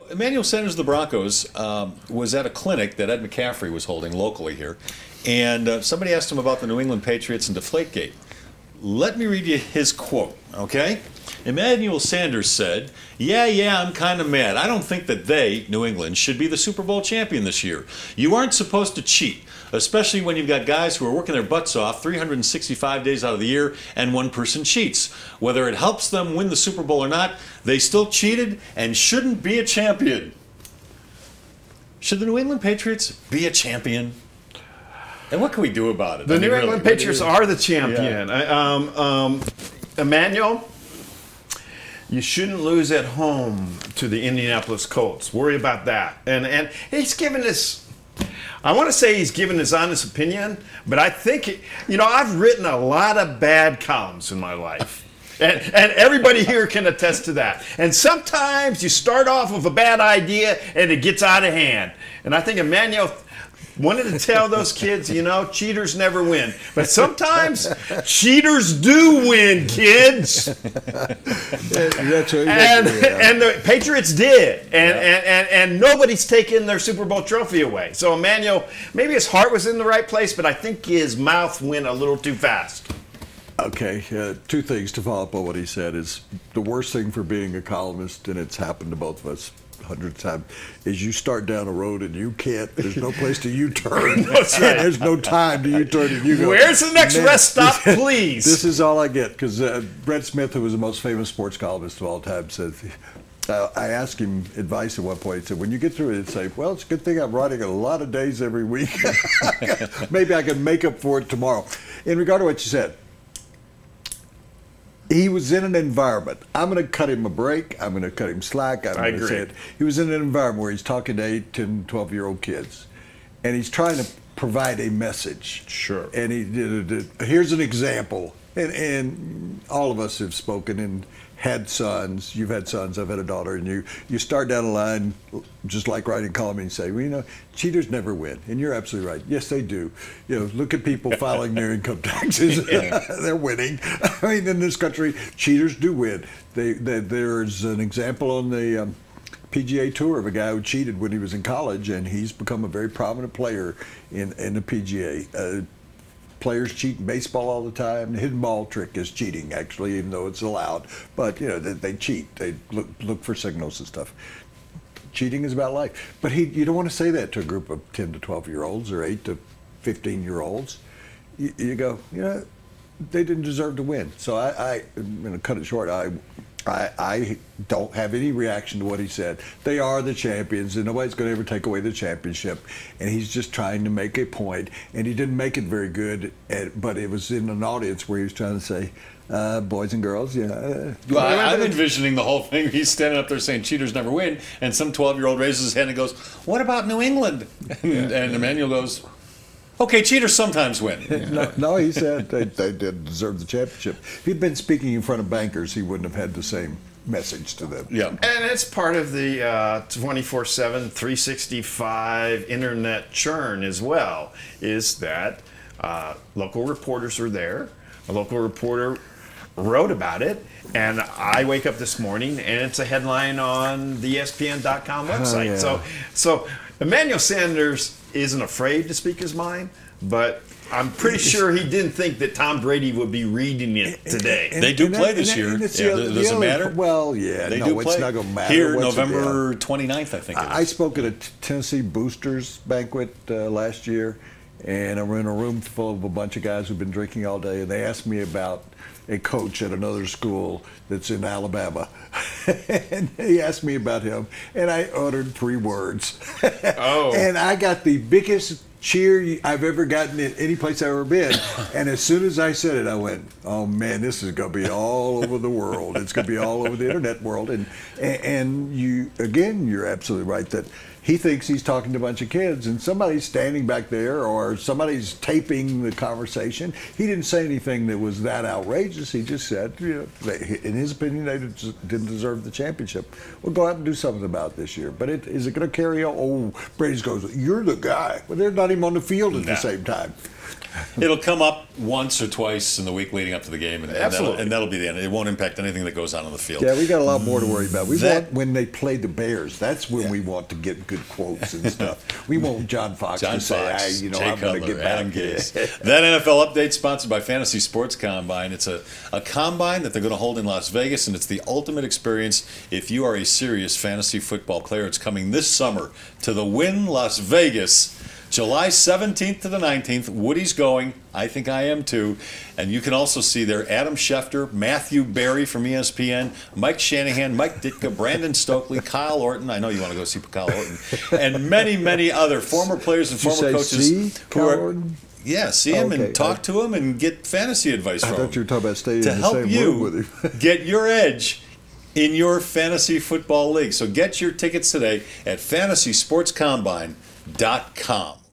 Emmanuel Sanders of the Broncos was at a clinic that Ed McCaffrey was holding locally here, and somebody asked him about the New England Patriots and Deflategate. Let me read you his quote, okay? Emmanuel Sanders said, yeah, I'm kind of mad. I don't think that they, New England, should be the Super Bowl champion this year. You aren't supposed to cheat, especially when you've got guys who are working their butts off 365 days out of the year and one person cheats. Whether it helps them win the Super Bowl or not, they still cheated and shouldn't be a champion. Should the New England Patriots be a champion? And what can we do about it? The New England Patriots are the champion. Yeah. Emmanuel, you shouldn't lose at home to the Indianapolis Colts. Worry about that. And he's given this, I want to say he's given his honest opinion, but I think, I've written a lot of bad columns in my life. And everybody here can attest to that. And sometimes you start off with a bad idea and it gets out of hand. And I think Emmanuel wanted to tell those kids, cheaters never win. But sometimes cheaters do win, kids. That's right. And the Patriots did. And nobody's taken their Super Bowl trophy away. So Emmanuel, maybe his heart was in the right place, but I think his mouth went a little too fast. Okay, two things to follow up on what he said is the worst thing for being a columnist, and it's happened to both of us hundreds of times, is you start down a road and you can't, there's no place to U-turn. That's right. There's no time to U-turn and you go, where's the next rest stop, please? This is all I get, because Brett Smith, who was the most famous sports columnist of all time, said, I asked him advice at one point. He said, when you get through it, he'd say, well, it's a good thing I'm writing a lot of days every week. Maybe I can make up for it tomorrow. In regard to what you said, he was in an environment. I'm going to cut him a break. I'm going to cut him slack. I agree. Say it. He was in an environment where he's talking to 8, 10, 12-year-old kids, and he's trying to provide a message. Sure. And here's an example. And all of us have spoken and had sons. You've had sons. I've had a daughter. And you start down the line, just like writing a column, and you say, well, cheaters never win. And you're absolutely right. Yes, they do. Look at people filing their income taxes. They're winning. I mean, in this country, cheaters do win. There's an example on the PGA Tour of a guy who cheated when he was in college, and he's become a very prominent player in the PGA. Players cheat in baseball all the time. The hidden ball trick is cheating, actually, even though it's allowed. But, they cheat. They look for signals and stuff. Cheating is about life. But you don't want to say that to a group of 10 to 12-year-olds or 8 to 15-year-olds. You go, they didn't deserve to win. So I'm going to cut it short. I don't have any reaction to what he said. They are the champions, and nobody's going to ever take away the championship. And he's just trying to make a point, and he didn't make it very good, but it was in an audience where he was trying to say, boys and girls, Well, I'm envisioning the whole thing. He's standing up there saying cheaters never win, and some 12-year-old raises his hand and goes, what about New England? And Emmanuel goes, okay, cheaters sometimes win. No, he said they did deserve the championship. If he'd been speaking in front of bankers, he wouldn't have had the same message to them. Yeah. And it's part of the 24/7, 365 internet churn as well, is that local reporters are there. A local reporter wrote about it, and I wake up this morning and it's a headline on the ESPN.com website. Oh, yeah. So Emmanuel Sanders isn't afraid to speak his mind, but I'm pretty sure he didn't think that Tom Brady would be reading it today. They do play this year. Does it matter? Well, yeah. They do play. It's not going to matter. Here, November 29th, I think it is. I spoke at a Tennessee Boosters banquet last year, and I'm in a room full of a bunch of guys who've been drinking all day, and they asked me about a coach at another school that's in Alabama. And he asked me about him, and I uttered 3 words. Oh. And I got the biggest cheer I've ever gotten in any place I've ever been. And as soon as I said it, I went, oh man, this is going to be all over the world. It's going to be all over the internet world. And you, again, you're absolutely right that he thinks he's talking to a bunch of kids, and somebody's standing back there or somebody's taping the conversation. He didn't say anything that was that outrageous. He just said, in his opinion, they didn't deserve the championship. We'll go out and do something about it this year. But is it going to carry on? Oh, Brady's goes, you're the guy. Well, they're not even on the field at the same time. it'll come up once or twice in the week leading up to the game, and that'll be the end. It won't impact anything that goes on the field. Yeah, we got a lot more to worry about. We want when they play the Bears. That's when we want to get good quotes and stuff. We want John Fox to say, I'm going to get back. That NFL update sponsored by Fantasy Sports Combine. It's a combine that they're going to hold in Las Vegas, and it's the ultimate experience if you are a serious fantasy football player. It's coming this summer to the Wynn Las Vegas. July 17th to the 19th, Woody's going. I think I am too. And you can also see there Adam Schefter, Matthew Berry from ESPN, Mike Shanahan, Mike Ditka, Brandon Stokely, Kyle Orton. I know you want to go see Kyle Orton. And many, many other former players and former coaches who are. Yeah, see him and talk to him and get fantasy advice from him. I thought you were talking about staying to in the help same you room with him. Get your edge in your fantasy football league. So get your tickets today at fantasysportscombine.com.